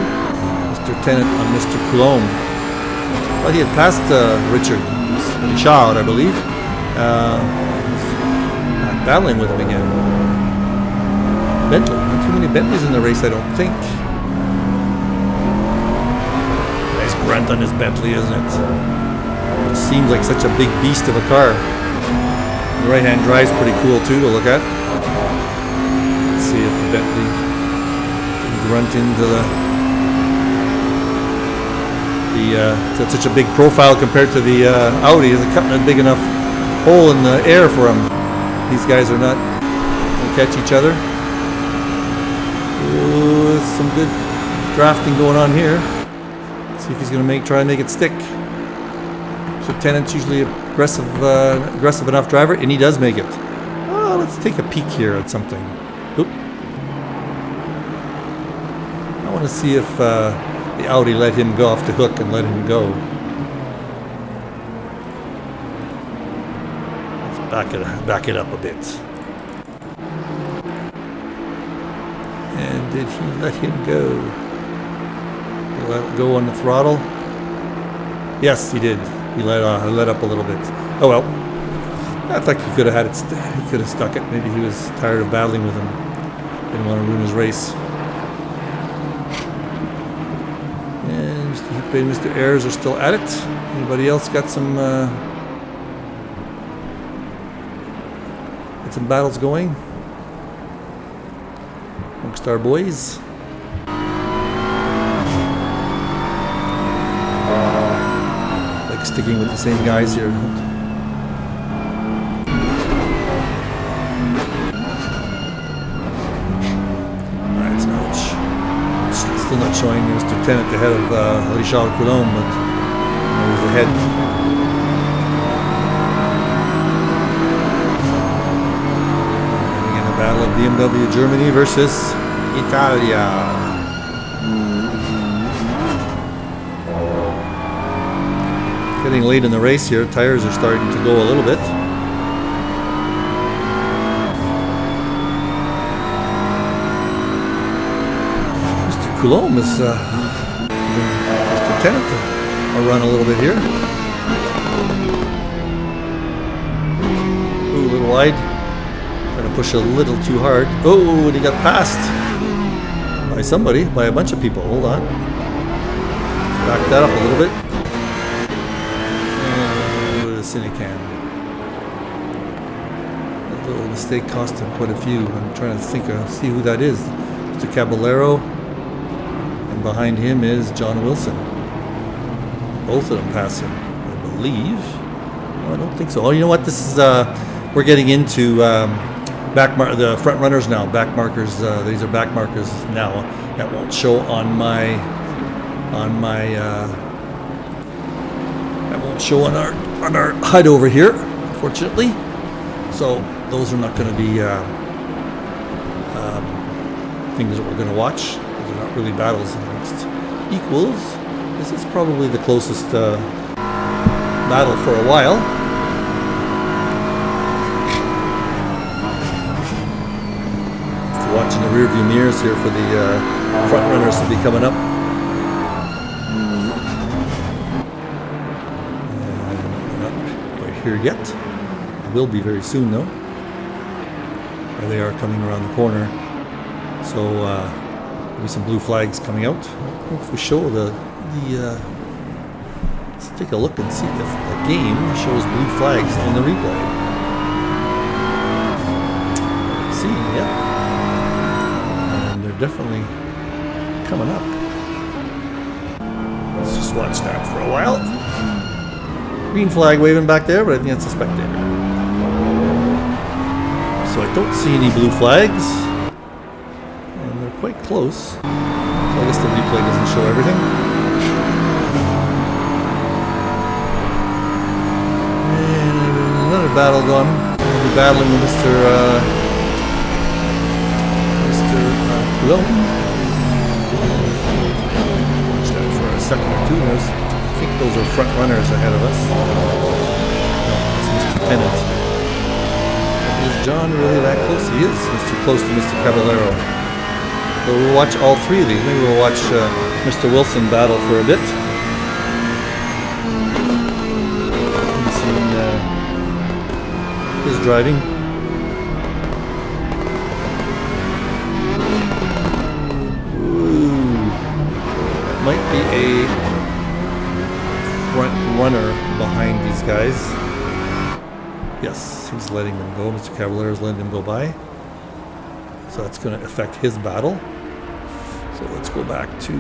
Mr. Tennant on Mr. Coulomb. Well, he had passed Ricard July, I believe. Battling with him again. Bentley. Not too many Bentleys in the race, I don't think. Nice grunt on his Bentley, isn't it? It seems like such a big beast of a car. The right-hand drive's pretty cool too to look at. Let's see if the Bentley grunt into it's such a big profile compared to the Audi. It's a big enough hole in the air for him. These guys are not going to catch each other. Ooh, some good drafting going on here. Let's see if he's going to try and make it stick. So Tennant's usually aggressive enough driver, and he does make it. Oh, let's take a peek here at something. Oop. I want to see if the Audi let him go off the hook and let him go. Let's back it up a bit. And did he let him go? Did he let go on the throttle? Yes, he did. He let up a little bit. Oh well. I thought he could have had it. He could have stuck it. Maybe he was tired of battling with him. Didn't want to ruin his race. And Mr. Ayers are still at it. Anybody else got some battles going? Amongst our boys. Like sticking with the same guys here. Still not showing Mr. Tennant ahead of Ricard July, but he's ahead. And again, the battle of BMW Germany versus Italia. Getting late in the race here, tires are starting to go a little bit. Coulomb is Mr. Tennant will run a little bit here. Ooh, a little wide. Trying to push a little too hard. Oh, and he got passed by somebody, by a bunch of people. Hold on. Back that up a little bit. And go to the Cinecan. That little mistake cost him quite a few. I'm trying to see who that is. Mr. Caballero. Behind him is John Wilson. Both of them pass him, I believe. No, I don't think so. Oh, you know what? This is we're getting into the front runners now. Back markers. These are back markers now. That won't show on my that won't show on our HUD over here. unfortunately. So those are not going to be things that we're going to watch. They're not really battles amongst equals. This is probably the closest battle for a while. Watching the rear view mirrors here for the front runners to be coming up. And not quite here yet. It will be very soon though. There they are coming around the corner. So there'll be some blue flags coming out. If we show let's take a look and see if the game shows blue flags on the replay. Let's see, yeah. Definitely coming up. Let's just watch that for a while. Green flag waving back there, but I think that's a spectator. So I don't see any blue flags. And they're quite close. So I guess the replay doesn't show everything. And another battle going. We'll be battling with Mr. Well, watch that for a second or two. I think those are front runners ahead of us. No, it's Mr. Pennant. Is John really that close? He is Mr. Close to Mr. Caballero. So we'll watch all three of these. Maybe we'll watch Mr. Wilson battle for a bit. His driving. Might be a front runner behind these guys. Yes, he's letting them go. Mr. Caballero is letting them go by. So that's going to affect his battle. So let's go back to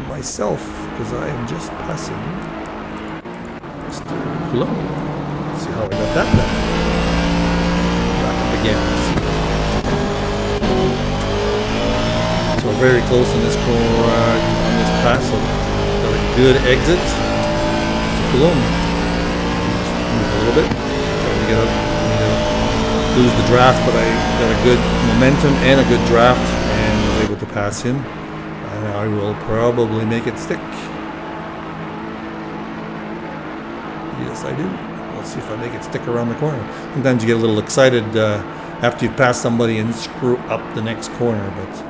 myself, because I am just passing Mr. Coulomb. Let's see how I got that done. Back up again. So we're very close on this on this pass. So got a good exit. Coulomb. Move a little bit. Trying to get up. Lose the draft, but I got a good momentum and a good draft, and was able to pass him. And I will probably make it stick. Yes, I do. Let's see if I make it stick around the corner. Sometimes you get a little excited after you pass somebody and screw up the next corner, but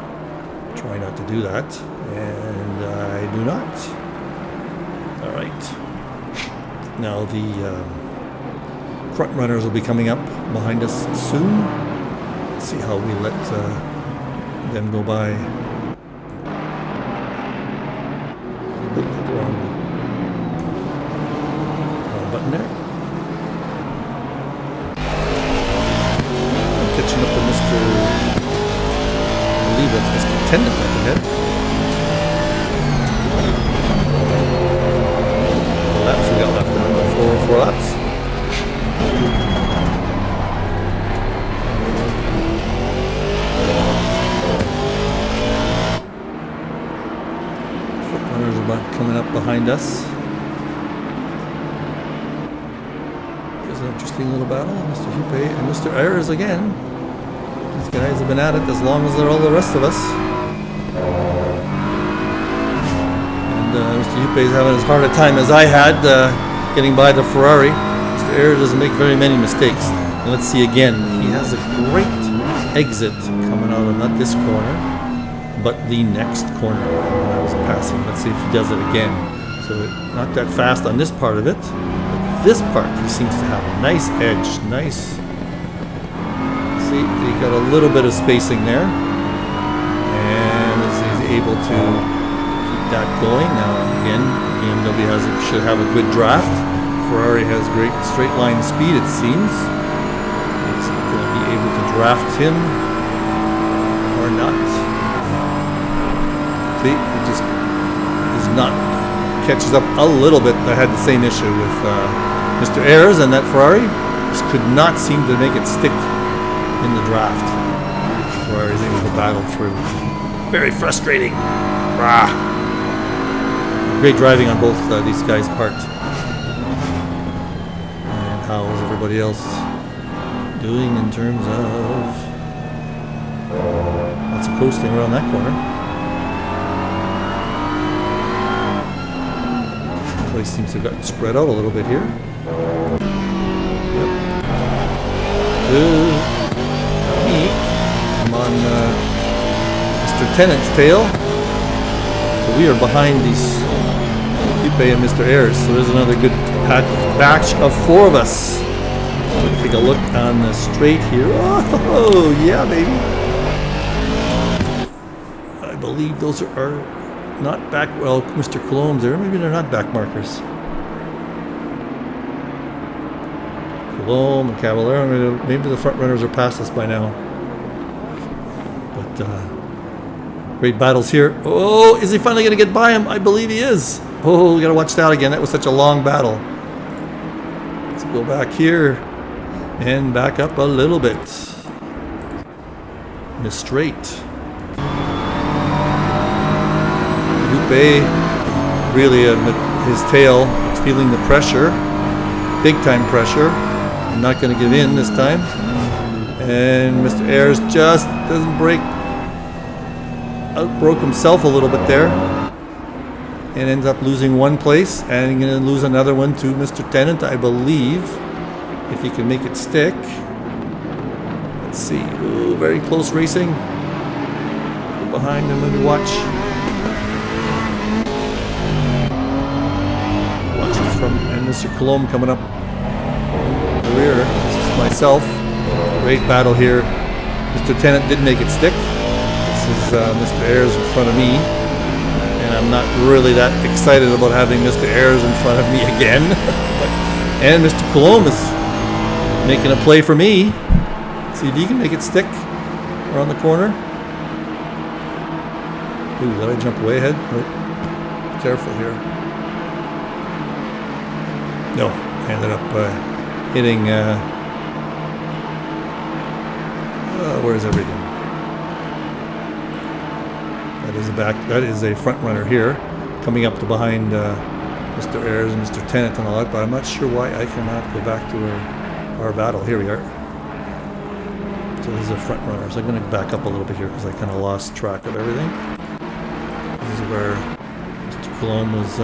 try not to do that, and I do not. All right. Now the front runners will be coming up behind us soon. Let's see how we let them go by. Wrong button there. I'm catching up to Mr. I believe that's Mr. Tennant up ahead. Laps we got left in four laps. Foot runners are coming up behind us. There's an interesting little battle. Mr. Hupe and Mr. Ayers again. These guys have been at it as long as all the rest of us. And Mr. Hupe is having as hard a time as I had getting by the Ferrari. Mr. Ayers doesn't make very many mistakes. And let's see again. He has a great exit coming out of not this corner, but the next corner when I was passing. Let's see if he does it again. So not that fast on this part of it. But this part, he seems to have a nice edge. Nice. See, he got a little bit of spacing there. And he's able to keep that going. Now again, BMW should have a good draft. Ferrari has great straight line speed, it seems. Is he going to be able to draft him or not? See, it just is not, catches up a little bit. I had the same issue with Mr. Ayers, and that Ferrari just could not seem to make it stick in the draft. Ferrari's able to battle through. Very frustrating. Rah. Great driving on both these guys' part. how is everybody else doing in terms of lots of coasting around that corner. Place seems to have gotten spread out a little bit here. Yep. I'm on Mr. Tennant's tail. So we are behind these Coupe and Mr. Ayres. So there's another good batch of 4 of us. Take a look on the straight here. Oh, yeah, baby. I believe those are not back. Well, Mr. Colombe's there. Maybe they're not back markers. Colombe and Caballero. Maybe the front runners are past us by now. But great battles here. Oh, is he finally going to get by him? I believe he is. Oh, we got to watch that again. That was such a long battle. Let's go back here and back up a little bit. Miss straight. Coupe really his tail is feeling the pressure, big time pressure. I'm not going to give in this time. And Mr. Ayres just doesn't outbroke himself a little bit there. And ends up losing one place and going to lose another one to Mr. Tennant, I believe, if he can make it stick. Let's see. Ooh, very close racing. Go behind him and watch. Watch it from and Mr. Colombe coming up the rear. This is myself. Great battle here. Mr. Tennant did make it stick. This is Mr. Ayres in front of me. I'm not really that excited about having Mr. Ayres in front of me again. And Mr. Colombe is making a play for me. See if he can make it stick around the corner. Ooh, did I jump way ahead? Oh, careful here. No, I ended up hitting... where's everything? That is a front runner here, coming up to behind Mr. Ayres and Mr. Tennant and all that, but I'm not sure why I cannot go back to our battle. Here we are. So this is a front runner. So I'm going to back up a little bit here because I kind of lost track of everything. This is where Mr. Colombe was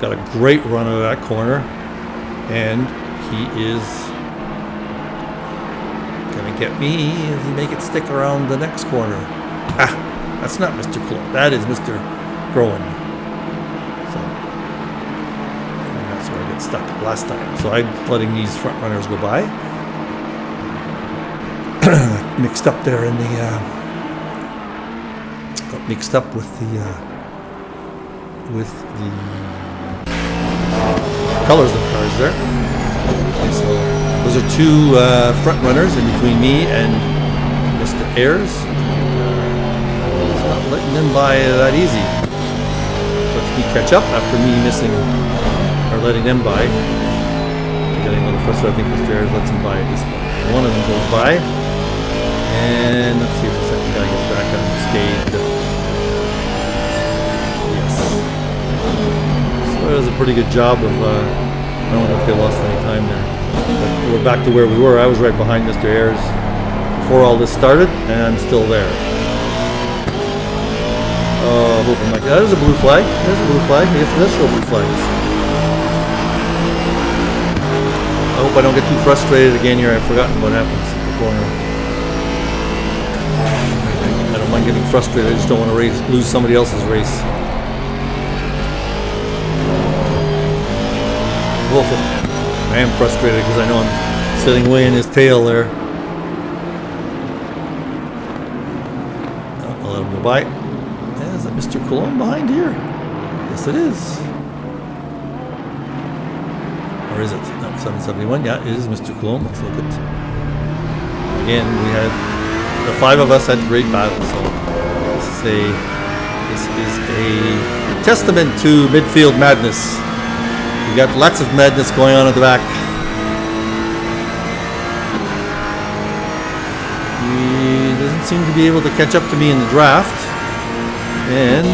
got a great run out of that corner, and he is going to get me as he make it stick around the next corner. Ah! That's not Mr. Colombe. That is Mr. Groen. So, and that's where I get stuck last time. So I'm letting these front runners go by. Mixed up there in the... mixed up with the colors of the cars there. Okay, so those are 2 front runners in between me and Mr. Ayres. Not letting them by that easy. Let's me catch up after me missing or letting them by. I'm getting a little frustrated. I think Mr. Ayres lets him by at this point. One of them goes by, and let's see if the second guy gets back unscathed. Yes. So it was a pretty good job of. I don't know if they lost any time there. But we're back to where we were. I was right behind Mr. Ayres before all this started, and I'm still there. Oh, hoping like that. There's a blue flag. There's a blue flag. I guess there's still blue flags. I hope I don't get too frustrated again here. I've forgotten what happens in the corner. I don't mind getting frustrated. I just don't want to lose somebody else's race. Oh, I am frustrated because I know I'm sitting way in his tail there. I'll let him go by. Is that Mr. Colombe behind here? Yes, it is. Or is it? No, 771. Yeah, it is Mr. Colombe. Let's look at. Again, we had the 5 of us had great battles. So this is a testament to midfield madness. We got lots of madness going on at the back. He doesn't seem to be able to catch up to me in the draft. And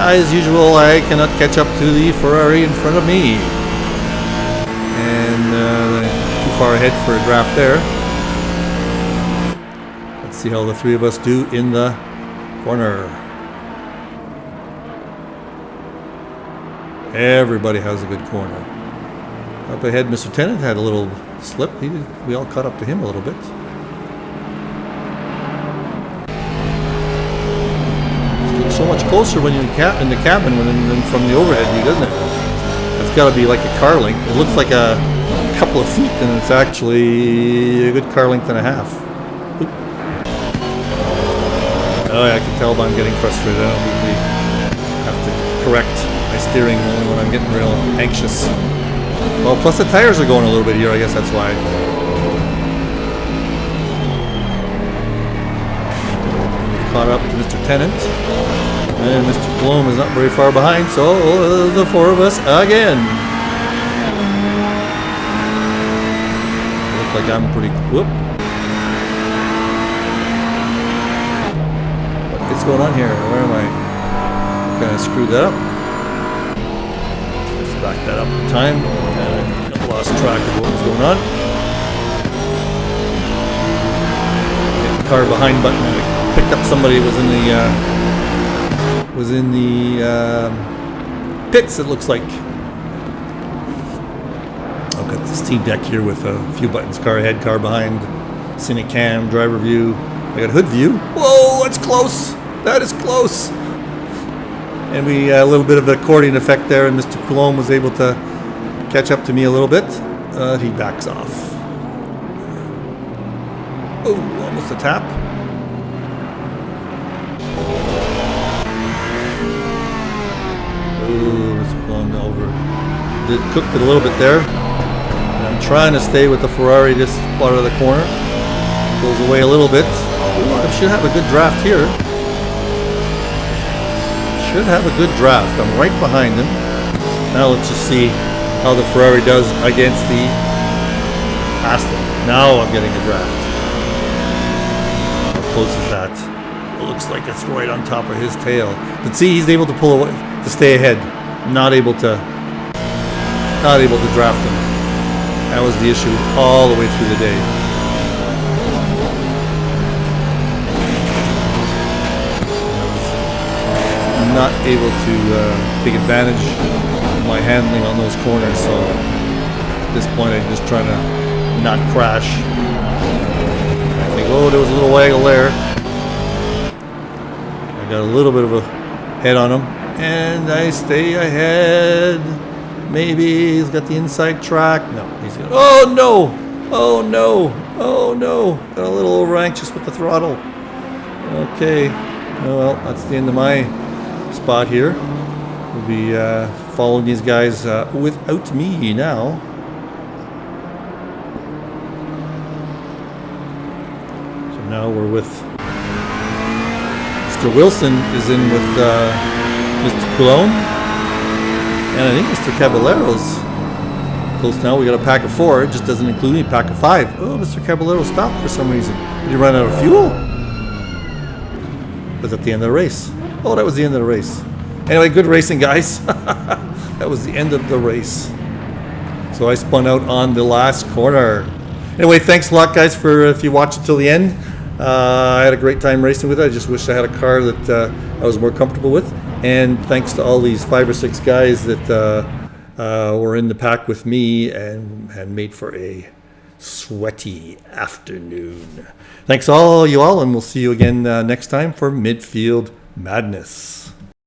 as usual, I cannot catch up to the Ferrari in front of me. and too far ahead for a draft there. Let's see how the three of us do in the corner. Everybody has a good corner. Up ahead, Mr. Tennant had a little slip. We all caught up to him a little bit. It looks so much closer when you're in the cabin than from the overhead view, doesn't it? That's got to be like a car length. It looks like a couple of feet, and it's actually a good car length and a half. Oop. Oh, yeah, I can tell I'm getting frustrated. I don't usually have to correct my steering only when I'm getting real anxious. Well, plus the tires are going a little bit here. I guess that's why. Caught up to Mr. Tennant. And Mr. Cologne is not very far behind, so the four of us again. Look like I'm pretty... Whoop. What's going on here? Where am I? Kind of screwed that up. Let's back that up in time. I lost track of what was going on. Hit the car behind button. I picked up somebody who was in the pits, it looks like. I've got this team deck here with a few buttons: car ahead, car behind, cine cam, driver view. I got hood view. Whoa, that's close. That is close. And we a little bit of an accordion effect there, and Mr. Cologne was able to catch up to me a little bit. He backs off. Oh, almost a tap. Oh, Mr. Cologne over. Cooked it a little bit there. And I'm trying to stay with the Ferrari this part of the corner. Goes away a little bit. I should have a good draft here. Should have a good draft. I'm right behind him. Now let's just see how the Ferrari does against the Aston. Now I'm getting a draft. How close is that? It looks like it's right on top of his tail. But see, he's able to pull away to stay ahead. Not able to draft him. That was the issue all the way through the day. Not able to take advantage of my handling on those corners, so at this point I'm just trying to not crash. I think, oh, there was a little waggle there. I got a little bit of a head on him, and I stay ahead. Maybe he's got the inside track. No, he's got, oh no, oh no, oh no. Got a little over anxious with the throttle. Okay, oh, well, that's the end of my spot here. We'll be following these guys without me now. So now we're with Mr. Wilson is in with Mr. Cologne, and I think Mr. Caballero's close now. We got a pack of 4. It just doesn't include any pack of 5. Oh, Mr. Caballero stopped for some reason. Did he run out of fuel? Was at the end of the race. Oh, that was the end of the race. Anyway, good racing, guys. That was the end of the race. So I spun out on the last corner. Anyway, thanks a lot, guys, for if you watched it till the end. I had a great time racing with it. I just wish I had a car that I was more comfortable with. And thanks to all these 5 or 6 guys that were in the pack with me and had made for a sweaty afternoon. Thanks all, you all, and we'll see you again next time for Midfield Madness.